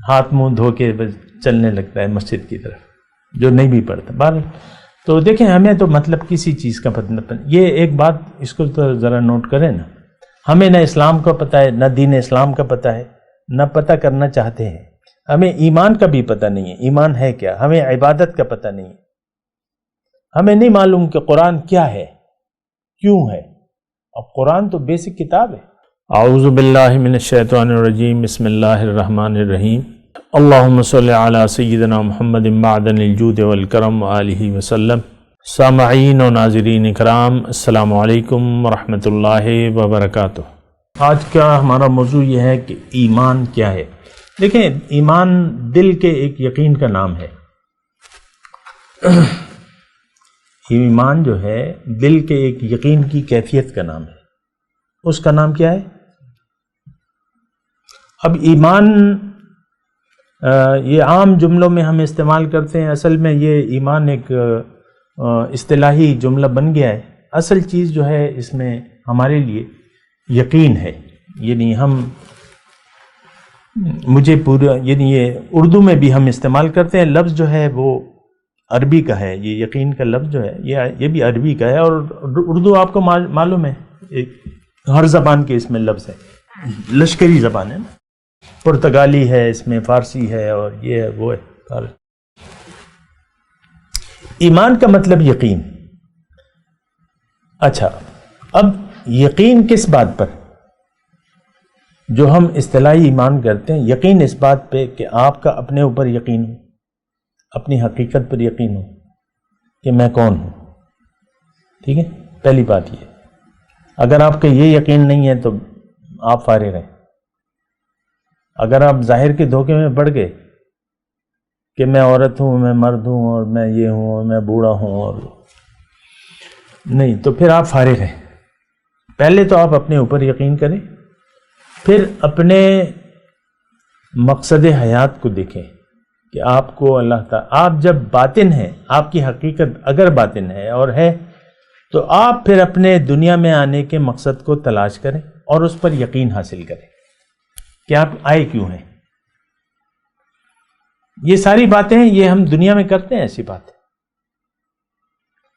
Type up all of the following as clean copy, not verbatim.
ہاتھ منہ دھو کے بس چلنے لگتا ہے مسجد کی طرف، جو نہیں بھی پڑھتا۔ بہرحال تو دیکھیں ہمیں تو مطلب کسی چیز کا پتہ نہیں۔ یہ ایک بات اس کو تو ذرا نوٹ کریں نا، ہمیں نہ اسلام کا پتہ ہے، نہ دین اسلام کا پتہ ہے، نہ پتہ کرنا چاہتے ہیں۔ ہمیں ایمان کا بھی پتہ نہیں ہے، ایمان ہے کیا، ہمیں عبادت کا پتہ نہیں ہے، ہمیں نہیں معلوم کہ قرآن کیا ہے، کیوں ہے۔ اب قرآن تو بیسک کتاب ہے۔ اعوذ باللہ من الشیطان الرجیم، بسم اللہ الرحمن الرحیم۔ اللہم صلی علی سیدنا محمد معدن الجود والکرم وآلہ وسلم۔ سامعین و ناظرین اکرام، السلام علیکم ورحمۃ اللہ وبرکاتہ۔ آج کا ہمارا موضوع یہ ہے کہ ایمان کیا ہے۔ دیکھیں، ایمان دل کے ایک یقین کا نام ہے۔ ایمان جو ہے دل کے ایک یقین کی کیفیت کا نام ہے۔ اس کا نام کیا ہے؟ اب ایمان یہ عام جملوں میں ہم استعمال کرتے ہیں، اصل میں یہ ایمان ایک اصطلاحی جملہ بن گیا ہے۔ اصل چیز جو ہے اس میں ہمارے لیے یقین ہے، یعنی مجھے پورا، یعنی یہ اردو میں بھی ہم استعمال کرتے ہیں، لفظ جو ہے وہ عربی کا ہے، یہ یقین کا لفظ جو ہے یہ بھی عربی کا ہے، اور اردو آپ کو معلوم ہے ہر زبان کے اس میں لفظ ہے، لشکری زبان ہے نا، پرتگالی ہے، اس میں فارسی ہے، اور یہ ہے وہ ہے۔ ایمان کا مطلب یقین۔ اچھا، اب یقین کس بات پر؟ جو ہم اصطلاحی ایمان کرتے ہیں، یقین اس بات پہ کہ آپ کا اپنے اوپر یقین ہو، اپنی حقیقت پر یقین ہو کہ میں کون ہوں۔ ٹھیک ہے، پہلی بات یہ۔ اگر آپ کا یہ یقین نہیں ہے تو آپ فارغ ہیں۔ اگر آپ ظاہر کے دھوکے میں پڑ گئے کہ میں عورت ہوں، میں مرد ہوں، اور میں یہ ہوں، اور میں بوڑھا ہوں، اور نہیں، تو پھر آپ فارغ ہیں۔ پہلے تو آپ اپنے اوپر یقین کریں، پھر اپنے مقصد حیات کو دیکھیں کہ آپ کو اللہ تعالیٰ، آپ جب باطن ہیں، آپ کی حقیقت اگر باطن ہے اور ہے، تو آپ پھر اپنے دنیا میں آنے کے مقصد کو تلاش کریں اور اس پر یقین حاصل کریں کہ آپ آئے کیوں ہیں۔ یہ ساری باتیں یہ ہم دنیا میں کرتے ہیں، ایسی بات ہے۔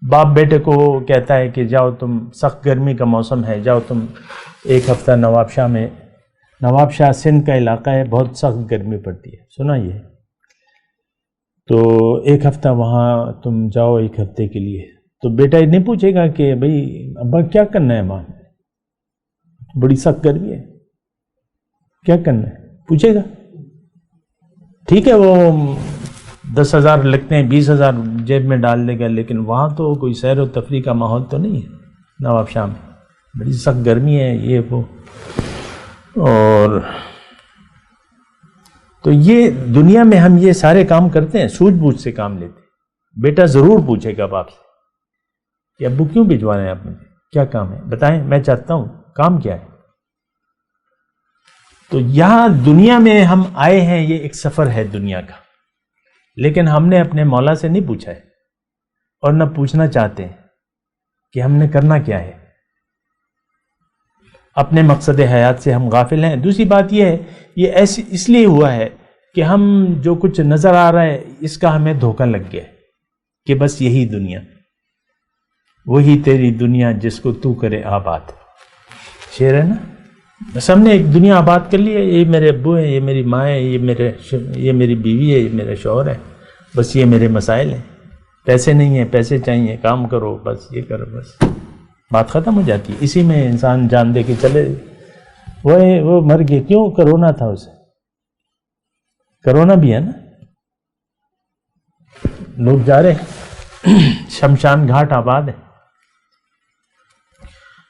باپ بیٹے کو کہتا ہے کہ جاؤ تم، سخت گرمی کا موسم ہے، جاؤ تم ایک ہفتہ نواب شاہ میں، نواب شاہ سندھ کا علاقہ ہے، بہت سخت گرمی پڑتی ہے، سنا یہ، تو ایک ہفتہ وہاں تم جاؤ، ایک ہفتے کے لیے۔ تو بیٹا یہ نہیں پوچھے گا کہ بھئی ابا کیا کرنا ہے وہاں، بڑی سخت گرمی ہے، کیا کرنا ہے، پوچھے گا؟ ٹھیک ہے، وہ 10,000 لگتے ہیں، 20,000 جیب میں ڈال دے گا، لیکن وہاں تو کوئی سیر و تفریح کا ماحول تو نہیں ہے نواب شاہ میں، بڑی سخت گرمی ہے، یہ وہ۔ اور تو یہ دنیا میں ہم یہ سارے کام کرتے ہیں، سوجھ بوجھ سے کام لیتے ہیں۔ بیٹا ضرور پوچھے گا باپ سے کہ ابو کیوں بھجوا رہے ہیں آپ مجھے، کیا کام ہے بتائیں، میں چاہتا ہوں، کام کیا ہے۔ تو یہاں دنیا میں ہم آئے ہیں، یہ ایک سفر ہے دنیا کا، لیکن ہم نے اپنے مولا سے نہیں پوچھا ہے، اور نہ پوچھنا چاہتے ہیں کہ ہم نے کرنا کیا ہے۔ اپنے مقصد حیات سے ہم غافل ہیں۔ دوسری بات یہ ہے، یہ ایسی اس لیے ہوا ہے کہ ہم جو کچھ نظر آ رہا ہے اس کا ہمیں دھوکہ لگ گیا ہے کہ بس یہی دنیا، وہی تیری دنیا جس کو تو کرے آباد، شعر ہے نا۔ بس ہم نے ایک دنیا آباد کر لی ہے، یہ میرے ابو ہیں، یہ میری ماں ہے، یہ میری بیوی ہے، یہ میرا شوہر ہے، بس یہ میرے مسائل ہیں، پیسے نہیں ہیں، پیسے چاہیے، کام کرو، بس یہ کرو، بس بات ختم ہو جاتی ہے۔ اسی میں انسان جان دے کے چلے، وہ مر گئے، کیوں؟ کرونا تھا اسے، کرونا بھی ہے نا، لوگ جا رہے ہیں، شمشان گھاٹ آباد ہے۔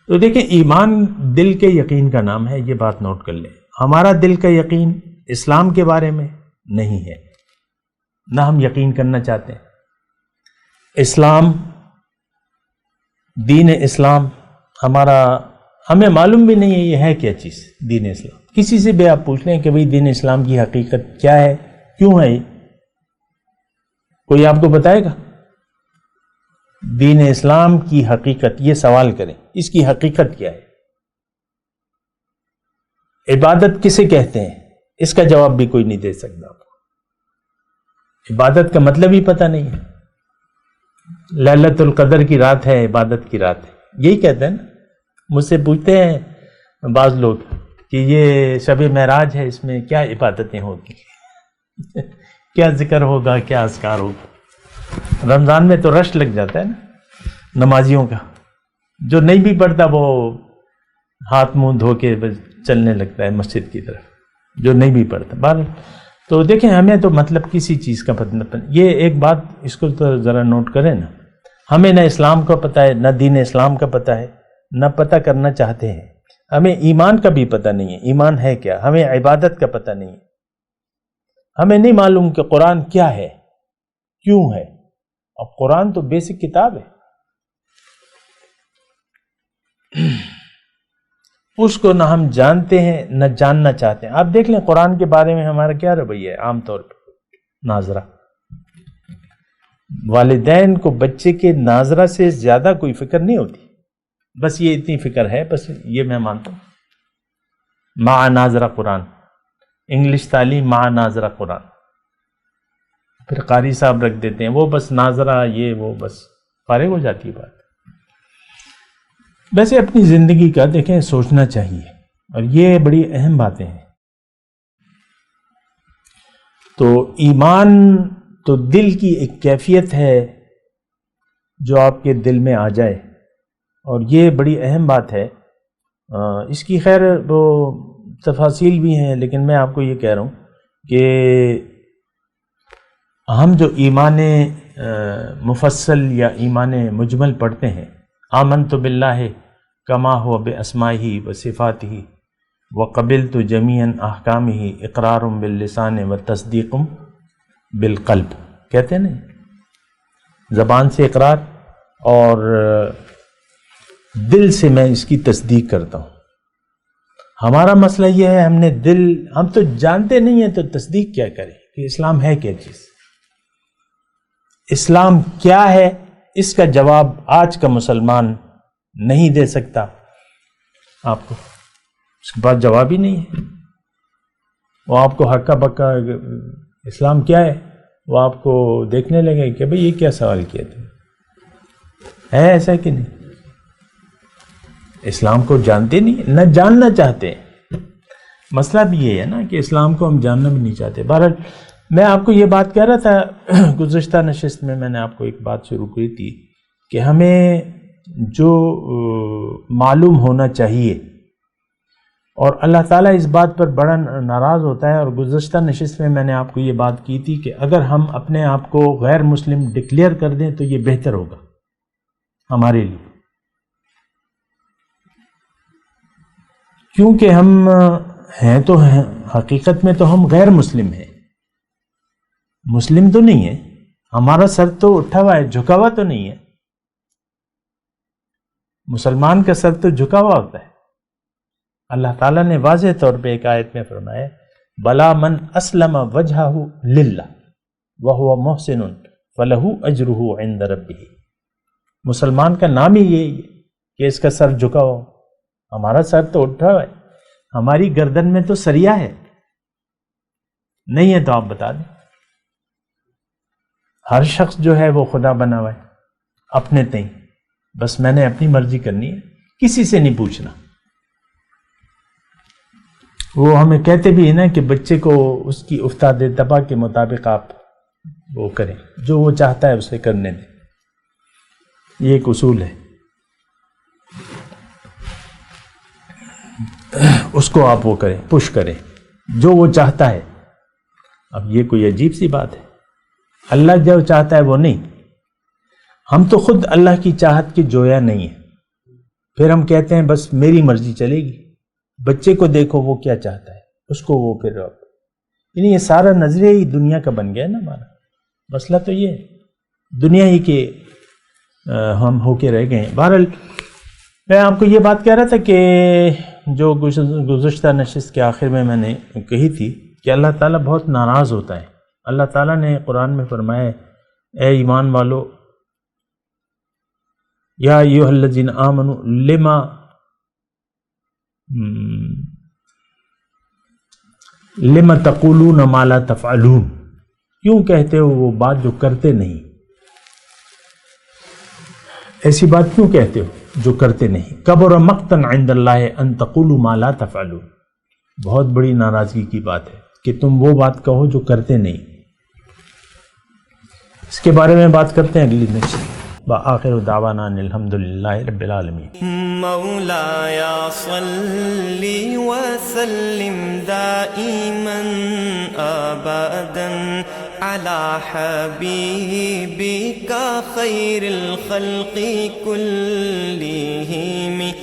تو دیکھیں، ایمان دل کے یقین کا نام ہے، یہ بات نوٹ کر لیں۔ ہمارا دل کا یقین اسلام کے بارے میں نہیں ہے، نہ ہم یقین کرنا چاہتے ہیں۔ اسلام، دین اسلام ہمیں معلوم بھی نہیں ہے یہ ہے کیا چیز دین اسلام۔ کسی سے بھی آپ پوچھ لیں کہ بھئی دین اسلام کی حقیقت کیا ہے، کیوں ہے، کوئی آپ کو بتائے گا؟ دین اسلام کی حقیقت، یہ سوال کریں، اس کی حقیقت کیا ہے؟ عبادت کسے کہتے ہیں؟ اس کا جواب بھی کوئی نہیں دے سکتا آپ کو۔ عبادت کا مطلب ہی پتہ نہیں ہے۔ لیلۃ القدر کی رات ہے، عبادت کی رات ہے، یہی کہتے ہیں نا۔ مجھ سے پوچھتے ہیں بعض لوگ کہ یہ شب معراج ہے، اس میں کیا عبادتیں ہوگی، کیا ذکر ہوگا، کیا اذکار ہوگا۔ رمضان میں تو رش لگ جاتا ہے نا نمازیوں کا، جو نہیں بھی پڑھتا وہ ہاتھ منہ دھو کے بس چلنے لگتا ہے مسجد کی طرف، جو نہیں بھی پڑھتا۔ بہرحال تو دیکھیں، ہمیں تو مطلب کسی چیز کا پتہ نہیں۔ یہ ایک بات اس کو تو ذرا نوٹ کریں نا، ہمیں نہ اسلام کا پتہ ہے، نہ دین اسلام کا پتہ ہے، نہ پتہ کرنا چاہتے ہیں۔ ہمیں ایمان کا بھی پتہ نہیں ہے، ایمان ہے کیا، ہمیں عبادت کا پتہ نہیں ہے، ہمیں نہیں معلوم کہ قرآن کیا ہے، کیوں ہے۔ اب قرآن تو بیسک کتاب ہے، اس کو نہ ہم جانتے ہیں نہ جاننا چاہتے ہیں۔ آپ دیکھ لیں قرآن کے بارے میں ہمارا کیا رویہ ہے عام طور پہ۔ ناظرہ، والدین کو بچے کے ناظرہ سے زیادہ کوئی فکر نہیں ہوتی، بس یہ اتنی فکر ہے، بس یہ میں مانتا ہوں۔ مع ناظرہ قرآن، انگلش تعلیم مع ناظرہ قرآن، پھر قاری صاحب رکھ دیتے ہیں، وہ بس ناظرہ، یہ وہ، بس فارغ ہو جاتی ہے بات۔ ویسے اپنی زندگی کا دیکھیں سوچنا چاہیے، اور یہ بڑی اہم باتیں ہیں۔ تو ایمان تو دل کی ایک کیفیت ہے جو آپ کے دل میں آ جائے، اور یہ بڑی اہم بات ہے۔ اس کی خیر وہ تفاصیل بھی ہیں، لیکن میں آپ کو یہ کہہ رہا ہوں کہ ہم جو ایمان مفصل یا ایمان مجمل پڑھتے ہیں، آمنت باللہ کما ہوا باسمائہ و صفاتہ وقبلت جمیعا احکامہ اقرار باللسان و تصدیق بالقلب، کہتے ہیں نا، زبان سے اقرار اور دل سے میں اس کی تصدیق کرتا ہوں۔ ہمارا مسئلہ یہ ہے، ہم تو جانتے نہیں ہیں، تو تصدیق کیا کریں کہ اسلام ہے کیا چیز، اسلام کیا ہے۔ اس کا جواب آج کا مسلمان نہیں دے سکتا آپ کو، اس کے پاس جواب ہی نہیں ہے۔ وہ آپ کو ہکا بکا اسلام کیا ہے وہ آپ کو دیکھنے لگے کہ بھئی یہ کیا سوال کیا تھا، ہے ایسا کہ نہیں؟ اسلام کو جانتے نہیں، نہ جاننا چاہتے۔ مسئلہ بھی یہ ہے نا کہ اسلام کو ہم جاننا بھی نہیں چاہتے۔ بہرحال میں آپ کو یہ بات کہہ رہا تھا گزشتہ نشست میں نے آپ کو ایک بات شروع کی تھی کہ ہمیں جو معلوم ہونا چاہیے، اور اللہ تعالیٰ اس بات پر بڑا ناراض ہوتا ہے، اور گزشتہ نشست میں نے آپ کو یہ بات کی تھی کہ اگر ہم اپنے آپ کو غیر مسلم ڈکلیئر کر دیں تو یہ بہتر ہوگا ہمارے لیے، کیونکہ ہم ہیں تو ہیں، حقیقت میں تو ہم غیر مسلم ہیں، مسلم تو نہیں ہے، ہمارا سر تو اٹھا ہوا ہے، جھکا ہوا تو نہیں ہے۔ مسلمان کا سر تو جھکا ہوا ہوتا ہے۔ اللہ تعالیٰ نے واضح طور پہ ایک آیت میں فرمایا، بلا من اسلم وجہہ للہ وہو محسن فلہ اجرہ عند ربہ۔ مسلمان کا نام ہی یہی ہے کہ اس کا سر جھکا ہوا، ہمارا سر تو اٹھا ہوا ہے، ہماری گردن میں تو سریا ہے، نہیں ہے تو آپ بتا دیں۔ ہر شخص جو ہے وہ خدا بنا ہوا ہے اپنے تئیں، بس میں نے اپنی مرضی کرنی ہے، کسی سے نہیں پوچھنا۔ وہ ہمیں کہتے بھی ہیں نا کہ بچے کو اس کی افتاد طبع کے مطابق آپ وہ کریں، جو وہ چاہتا ہے اسے کرنے دیں، یہ ایک اصول ہے، اس کو آپ وہ کریں، پش کریں جو وہ چاہتا ہے۔ اب یہ کوئی عجیب سی بات ہے، اللہ جو چاہتا ہے وہ نہیں، ہم تو خود اللہ کی چاہت کے جویا نہیں ہیں، پھر ہم کہتے ہیں بس میری مرضی چلے گی۔ بچے کو دیکھو وہ کیا چاہتا ہے، اس کو وہ پھر یعنی یہ سارا نظریہ ہی دنیا کا بن گیا نا ہمارا۔ مسئلہ تو یہ ہے، دنیا ہی کے ہم ہو کے رہ گئے ہیں۔ بہرحال میں آپ کو یہ بات کہہ رہا تھا کہ جو گزشتہ نشست کے آخر میں نے کہی تھی کہ اللہ تعالیٰ بہت ناراض ہوتا ہے۔ اللہ تعالیٰ نے قرآن میں فرمایا، اے ایمان والو، یا ایھا الذین آمنوا لما لم تقولون ما لا تفعلون، کیوں کہتے ہو وہ بات جو کرتے نہیں؟ ایسی بات کیوں کہتے ہو جو کرتے نہیں؟ کبر مقتا عند اللہ ان تقولوا ما لا تفعلون، بہت بڑی ناراضگی کی بات ہے کہ تم وہ بات کہو جو کرتے نہیں۔ اس کے بارے میں بات کرتے ہیں اگلی نشست۔ وآخر دعوانا ان الحمدللہ رب العالمین۔ مولاي صل وسلم دائما ابدا على حبيبك خير الخلق كلهم